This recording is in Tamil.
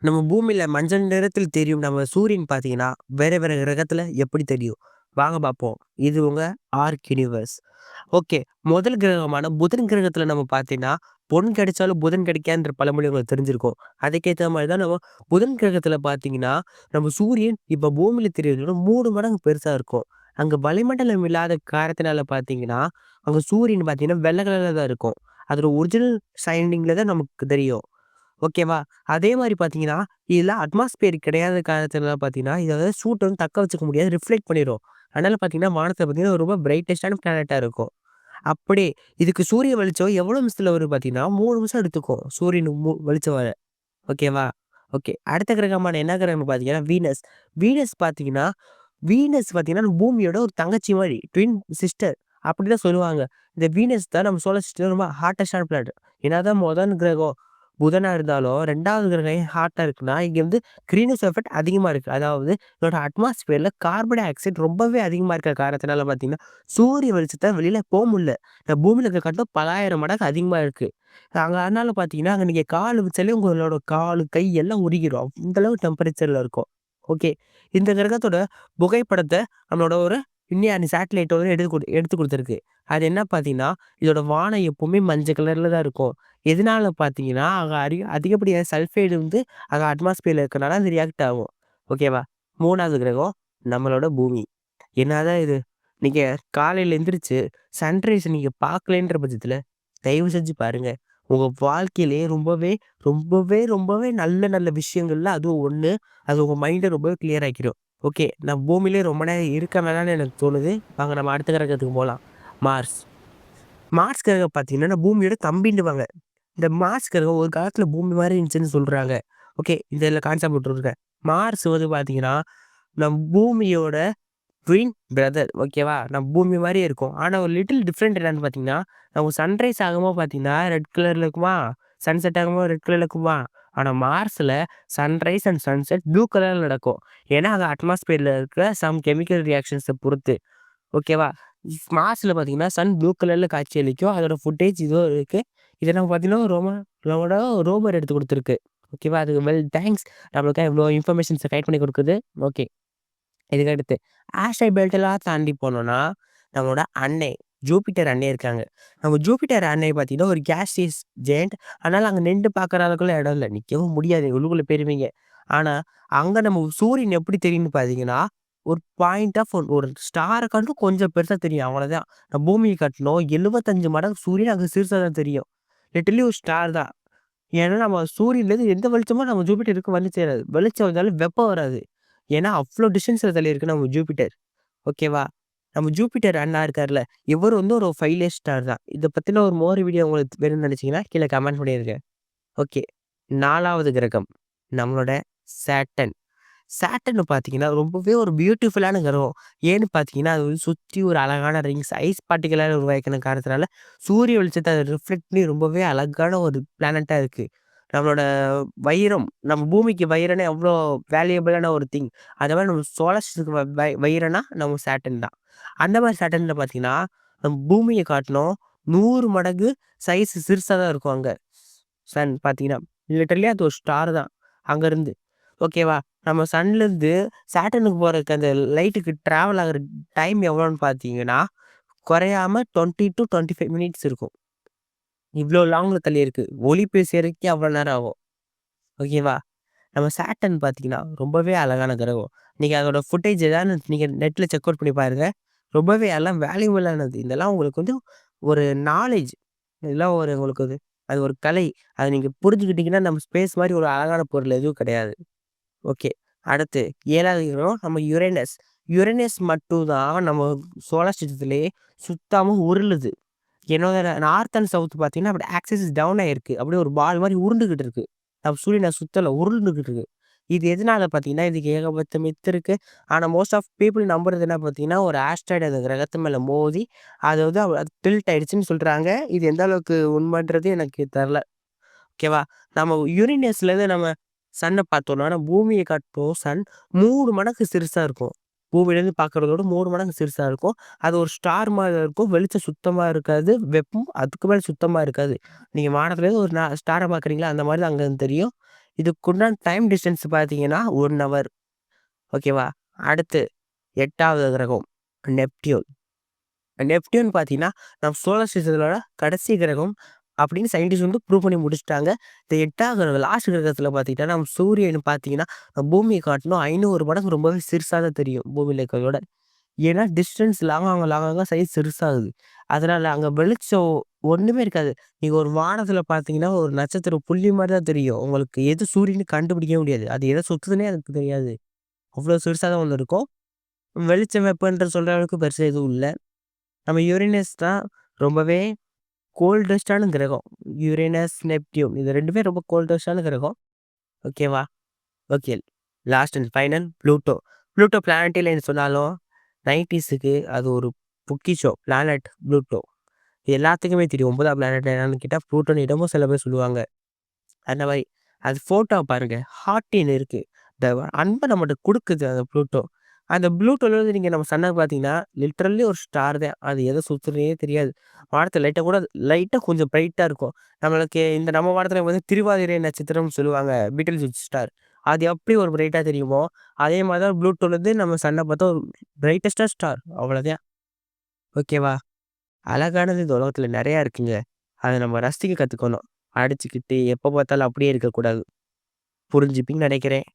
நம்ம பூமியில மஞ்சள் நிறத்தில் தெரியும் நம்ம சூரியன் பார்த்தீங்கன்னா, வேற வேற கிரகத்துல எப்படி தெரியும்? வாங்க பார்ப்போம். இது உங்க ஆர்க் யூனிவர்ஸ். ஓகே. முதல் கிரகமான புதன் கிரகத்துல நம்ம பார்த்தீங்கன்னா, பொன் கிடைச்சாலும் புதன் கிடைக்காதுன்ற பழமொழி உங்களுக்கு தெரிஞ்சிருக்கும். அதுக்கேத்த மாரி தான் நம்ம புதன் கிரகத்துல பார்த்தீங்கன்னா, நம்ம சூரியன் இப்ப பூமியில தெரியறத விட 3 மடங்கு பெருசா இருக்கும். அங்க வளிமண்டலம் இல்லாத காரணத்தினால பார்த்தீங்கன்னா, அங்க சூரியன் பார்த்தீங்கன்னா, வெள்ள கலர்ல தான் இருக்கும். அதோட ஒரிஜினல் ஷைனிங்ல தான் நமக்கு தெரியும். ஓகேவா? அதே மாரி பார்த்தீங்கன்னா, இதுல அட்மாஸ்பியர் கிடையாத காரணத்தினால பார்த்தீங்கன்னா, இத வந்து சூட்ட வந்து தக்க வச்சுக்க முடியாது. ரிஃப்ளெக்ட் பண்ணிரும். அதனால பார்த்தீங்கன்னா, வானத்துல பார்த்தீங்கன்னா, ரொம்ப பிரைட்டஸ்ட்டான பிளானட்டா இருக்கும். அப்படியே இதுக்கு சூரிய வெளிச்சம் எவ்வளோ நிமிஷத்துல வரும் பார்த்தீங்கன்னா, 3 நிமிஷம் எடுத்துக்கும். சூரியன் வெளிச்சம் வர. ஓகேவா? ஓகே. அடுத்த கிரகமான என்ன கிரகம்னு பார்த்தீங்கன்னா, வீனஸ். வீனஸ் பார்த்தீங்கன்னா வீனஸ் பார்த்தீங்கன்னா, பூமியோட ஒரு தங்கச்சி மாரி. ட்வின் சிஸ்டர் அப்படிதான் சொல்லுவாங்க. இந்த வீனஸ் தான் நம்ம சோலார் சிஸ்டம்ல ரொம்ப ஹாட்டஸ்ட்டான பிளானட். என்னதான் முதல் கிரகம் புதனா இருந்தாலும் 2வது கிரகம் ஏன் ஹாட்டா இருக்குன்னா, இங்க வந்து கிரீன் ஹவுஸ் எஃபெக்ட் அதிகமா இருக்கு. அதாவது இதோட அட்மாஸ்பியர்ல கார்பன் டை ஆக்சைடு ரொம்பவே அதிகமா இருக்கிற காரணத்தினால பார்த்தீங்கன்னா, சூரிய வெளிச்சத்த வெளியில முடியல. இந்த பூமியில இருக்க காட்டிலும் பலாயிரம் மடங்கு அதிகமா இருக்கு. அங்க அதனால பார்த்தீங்கன்னா, அங்க நீங்க கால் வச்சாலே உங்களோட காலு, கை எல்லாம் உருகிரும். அந்த அளவு டெம்பரேச்சர்ல இருக்கும். ஓகே. இந்த கிரகத்தோட புகைப்படத்த நம்மளோட ஒரு விஞ்ஞானி சேட்டலைட்டோட எடுத்து குடுத்துருக்கு. அது என்ன பார்த்தீங்கன்னா, இதோட வானம் எப்பவுமே மஞ்சள் கலர்ல தான் இருக்கும். எதனால பார்த்தீங்கன்னா, அங்க அதிகப்படியான சல்ஃபைடு வந்து அங்க அட்மாஸ்பியர்ல இருக்கனால அது ரியாக்ட் ஆகும். ஓகேவா? 3வது கிரகம் நம்மளோட பூமி. என்னதான் இது? நீங்க காலையில எந்திரிச்சு சன்ரைஸ் நீங்க பார்க்கலைன்ற பட்சத்தில, தயவு செஞ்சு பாருங்க. உங்க வாழ்க்கையிலேயே ரொம்பவே நல்ல நல்ல விஷயங்கள்ல அதுவும் ஒண்ணு. அது உங்க மைண்ட ரொம்பவே கிளியர் ஆக்கிரும். ஓகே. நான் பூமியிலேயே ரொம்ப நேரம் இருக்க வேணாம்னு எனக்கு தோணுது. வாங்க நம்ம அடுத்த கிரகத்துக்கு போலாம். மார்ஸ். மார்ஸ் கிரகம் பார்த்தீங்கன்னா, பூமியோட தம்பின்னுவாங்க. இந்த மார்ஸ் கிரகம் ஒரு காலத்துல பூமி மாரி இருந்துச்சுன்னு சொல்றாங்க. ஓகே. இதுல கான்செப்ட் விட்டுருங்க. மார்ஸ் வந்து பார்த்தீங்கன்னா, நம் பூமியோட ட்வின் பிரதர் ஓகேவா? நம்ம பூமி மாரியே இருக்கும். ஆனா ஒரு லிட்டில் டிஃபரெண்ட் என்னன்னு பார்த்தீங்கன்னா, நம்ம சன்ரைஸ் ஆகும்போது பார்த்தீங்கன்னா, ரெட் கலர்ல இருக்குமா? சன்செட் ஆகும்போது ரெட் கலர்ல இருக்குமா? ஆனா மார்ஸ்ல சன்ரைஸ் அண்ட் சன்செட் ப்ளூ கலர்ல நடக்கும். ஏன்னா, அது அட்மாஸ்பியர்ல இருக்கிற சம் கெமிக்கல் ரியாக்ஷன்ஸ பொறுத்து. ஓகேவா? மார்ஸ்ல பார்த்தீங்கன்னா, சன் ப்ளூ கலர்ல காட்சியளிக்கும். அதோட ஃபுட்டேஜ் இதுவும் இருக்கு. இத நம்ம பார்த்தீங்கன்னா, நம்மளோட ரோவர் எடுத்து குடுத்துருக்கு. ஓகேவா? அதுக்கு தேங்க்ஸ். நம்மளுக்காக இவ்ளோ இன்ஃபர்மேஷன்ஸ கைட் பண்ணி குடுக்குது. ஓகே. இதுக்கு அடுத்து ஆஸ்ட்ராய்ட் பெல்ட்டெல்லாம் தாண்டி போனோம்னா, நம்மளோட அன்னை, ஜூபிட்டர் அன்னை இருக்காங்க. நம்ம ஜூபிட்டர் அன்னை பார்த்தீங்கன்னா, ஒரு கேஸியஸ் ஜெயண்ட். அதனால அங்க நின்டு பார்க்குற அளவுக்குலாம் இடம் இல்ல. நிக்கவும் முடியாது. உள்ளுக்குள்ள போயிருவீங்க. ஆனா, அங்க நம்ம சூரியன் எப்படி தெரியும்னு பார்த்தீங்கன்னா, ஒரு பாயிண்ட் ஆஃப் ஒரு ஸ்டார காட்டிலும் கொஞ்சம் பெருசா தெரியும். அவ்வளோதான். நம்ம பூமிய காட்டிலும் 75 மடங்கு சூரியன் அங்க சிறுசா தான் தெரியும். லிட்டரலி ஒரு ஸ்டார் தான். ஏன்னா, நம்ம சூரியன்லேருந்து எந்த வெளிச்சமும் நம்ம ஜூபிட்டருக்கு வந்து சேராது. வெளிச்சம் வந்தாலும் வெப்பம் வராது. ஏன்னா, அவ்ளோ டிஸ்டன்ஸ்ல தள்ளி இருக்கு நம்ம ஜூபிட்டர். ஓகேவா? நம்ம ஜூபிட்டர் அண்ணா இருக்கார்ல, இவரு வந்து ஒரு 5 லேயர் ஸ்டார் தான். இத பத்தின ஒரு மோர் வீடியோ உங்களுக்கு வேணும்னு நெனச்சீங்கன்னா, கீழ கமெண்ட் பண்ணிருங்க. ஓகே. 4வது கிரகம். நம்மளோட சேட்டன். சேட்டர்ன் பார்த்தீங்கன்னா, ரொம்பவே ஒரு பியூட்டிஃபுல்லான கிரகம். ஏன்னு பார்த்தீங்கன்னா, அது வந்து சுத்தி ஒரு அழகான ரிங்ஸ், ஐஸ் பார்ட்டிகளால உருவாக்கின காரணத்தினால, சூரிய வெளிச்சத்த அது ரிஃப்ளெக்ட் பண்ணி ரொம்பவே அழகான ஒரு பிளானட்டா இருக்கு. நம்மளோட வைரம், நம்ம பூமிக்கு வைரம்னா எவ்ளோ வேல்யூபிளான ஒரு திங். அந்த மாரி நம்ம சோலார் சிஸ்டத்துக்கு வைரம்னா நம்ம சேட்டர்ன் தான். அந்த மாரி சேட்டர்ன்ல பார்த்தீங்கன்னா, நம்ம பூமிய காட்டிலும் 100 மடங்கு சைஸ் சிறுசா தான் இருக்கும் அங்க. சன் பார்த்தீங்கன்னா, லிட்டரலி அது ஒரு ஸ்டார் தான். அங்கருந்து. ஓகேவா? நம்ம சன்லேருந்து சேட்டர்னுக்கு போறதுக்கு அந்த லைட்டுக்கு டிராவல் ஆகுற டைம் எவ்வளோன்னு பார்த்தீங்கன்னா, குறையாம 20-25 மினிட்ஸ் இருக்கும். இவ்ளோ லாங்ல தள்ளி இருக்கு. ஒளி போய் சேர்றதுக்கே அவ்வளோ நேரம் ஆகும். ஓகேவா? நம்ம சேட்டர்ன் பார்த்தீங்கன்னா, ரொம்பவே அழகான கிரகம். நீங்க அதோட ஃபுட்டேஜ் ஏதாவது நீங்க நெட்ல செக் அவுட் பண்ணி பாருங்க. ரொம்பவே எல்லாம் வேல்யூபிளானது. இதெல்லாம் உங்களுக்கு வந்து ஒரு நாலேட்ஜ். இதெல்லாம் ஒரு உங்களுக்கு அது ஒரு கலை. அத நீங்க புரிஞ்சுக்கிட்டீங்கன்னா, நம்ம ஸ்பேஸ் மாரி ஒரு அழகான பொருள் எதுவும் கிடையாது. ஓகே. அடுத்து 7வது கிரகம் நம்ம யுரேனஸ். யுரேனஸ் மட்டும் தான் நம்ம சோலார் சிஸ்டத்திலேயே சுத்தாம உருளுது. என்னோட நார்த் அண்ட் சவுத் பார்த்தீங்கன்னா, அப்படி ஆக்சிஸ் டவுன் ஆயிருக்கு. அப்படியே ஒரு பால் மாரி உருண்டுகிட்டு இருக்கு. நம்ம சூரியன சுத்தல, உருண்டுகிட்டு இருக்கு. இது எதனால பார்த்தீங்கன்னா, இதுக்கு ஏகப்பட்ட மித்து இருக்கு. ஆனா மோஸ்ட் ஆஃப் பீப்பிள் நம்புறது என்ன பார்த்தீங்கன்னா, ஒரு ஆஸ்ட்ராய்டு அந்த கிரகத்து மேல மோதி, அது வந்து அது டில்ட் ஆயிடுச்சுன்னு சொல்றாங்க. இது எந்த அளவுக்கு உண்மைன்றது எனக்கு தெர்ல. ஓகேவா? நம்ம யுரேனஸ்லேருந்து நம்ம சன்ன பார்த்தோம்னா, ஆனா பூமிய காட்டும் சன் 3 மடங்கு சிறுசா இருக்கும். பூமியிலேருந்து பார்க்கறதோட 3 மடங்கு சிறுசா இருக்கும். அது ஒரு ஸ்டார் மாரி இருக்கும். வெளிச்சம் சுத்தமா இருக்காது. வெப்பம் அதுக்கு மேல சுத்தமா இருக்காது. நீங்க வானத்துலேருந்து ஒரு ஸ்டார பார்க்குறீங்களா? அந்த மாரி தான் அங்கருந்து தெரியும். இதுக்குண்டான டைம் டிஸ்டன்ஸ் பார்த்தீங்கன்னா 1 ஹவர். ஓகேவா? அடுத்து 8வது கிரகம் நெப்டியூன். நெப்டியூன் பார்த்தீங்கன்னா, நம்ம சோலார் சிஸ்டத்தோட கடைசி கிரகம் அப்படின்னு சயின்டிஸ்ட் வந்து ப்ரூவ் பண்ணி முடிச்சுட்டாங்க. இந்த 8வது கிரகம் லாஸ்ட் கிரகத்தில பார்த்துக்கிட்டா, நம்ம சூரியன் பார்த்தீங்கன்னா, பூமிய காட்டிலும் 500 மடங்கு ரொம்பவே சிறுசா தான் தெரியும் பூமியில இருக்கிறதோட. ஏன்னா டிஸ்டன்ஸ் லாங் ஆக சைஸ் சிறுசாகுது. அதனால அங்க வெளிச்சம் ஒண்ணுமே இருக்காது. நீங்க ஒரு வானத்தில பார்த்தீங்கன்னா, ஒரு நட்சத்திரம் புள்ளி மாரி தான் தெரியும். உங்களுக்கு எது சூரியன்னு கண்டுபிடிக்கவே முடியாது. அது எத சுத்துதுன்னே அதுக்கு தெரியாது. அவ்வளோ சிறுசா தான் ஒண்ணு இருக்கும். வெளிச்சம், வெப்பம்ன்ற சொல்ற அளவுக்கு பெருசா எதுவும் இல்ல. நம்ம யுரேனஸ் தான் ரொம்பவே கோல்டஸ்ட்டான கிரகம். யுரேனஸ், நெப்டியூன் இது 2மே ரொம்ப கோல்டஸ்ட்டான கிரகம். ஓகேவா? Okay. Last and final Pluto. Pluto பிளானட்டே இல்லைன்னு சொன்னாலும் 90ஸ்க்கு அது ஒரு பொக்கிஷம். Planet Pluto. எல்லாத்துக்குமே தெரியும். 9ஆம் பிளானட் என்னன்னு கேட்டா ப்ளூட்டோன்னு இடமும் சில பேர் சொல்லுவாங்க. அந்த மாரி. அது ஃபோட்டோ பாருங்க. ஹார்ட்டின் இருக்கு. இந்த அன்ப நம்மட்ட குடுக்குது அந்த ப்ளூட்டோ. அந்த ப்ளூட்டோலருந்து நீங்க நம்ம சன்ன பார்த்தீங்கன்னா, லிட்டரல்லி ஒரு ஸ்டார் தான். அது எத சுத்துதுன்னே தெரியாது. வானத்துல லைட்டா கொஞ்சம் பிரைட்டா இருக்கும். நம்மளுக்கு நம்ம வானத்துல வந்து திருவாதிரை நட்சத்திரம்னு சொல்லுவாங்க. பீட்டில் ஜூட் ஸ்டார். அது எப்படி ஒரு பிரைட்டா தெரியுமோ, அதே மாரி தான் ப்ளூட்டோலருந்து நம்ம சன்ன பார்த்தா ஒரு பிரைட்டஸ்ட்டா ஸ்டார். அவ்வளோதான். ஓகேவா? அழகானது இந்த உலகத்துல நெறையா இருக்குங்க. அத நம்ம ரசிக்க கத்துக்கணும். அடிச்சுக்கிட்டு எப்ப பார்த்தாலும் அப்படியே இருக்கக்கூடாது. புரிஞ்சுப்பீங்கன்னு நெனைக்கிறேன்.